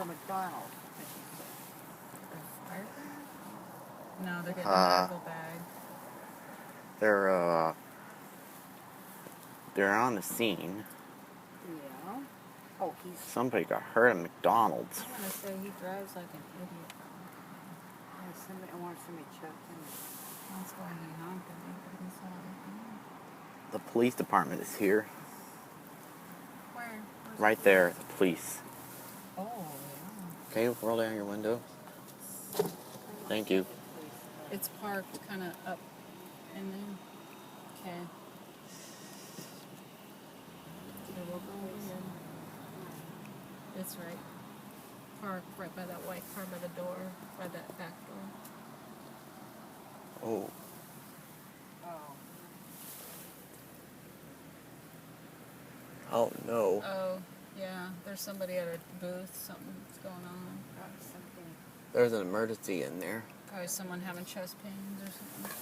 for McDonald's. No, they're getting a medical bag. They're on the scene. Yeah. Oh, Somebody got hurt at McDonald's. I'm gonna say he drives like an idiot. I want somebody checked in. That's why he honked at me, but he saw it. The police department is here. Where? Right there, the police. Oh, yeah. Okay, roll down your window. Thank you. It's parked kind of up in there. Okay. So we'll go over here. It's right. Park right by that white car by the door, by that back door. Oh. Oh no. Oh, yeah. There's somebody at a booth. Something's going on. There's an emergency in there. Probably someone having chest pains or something.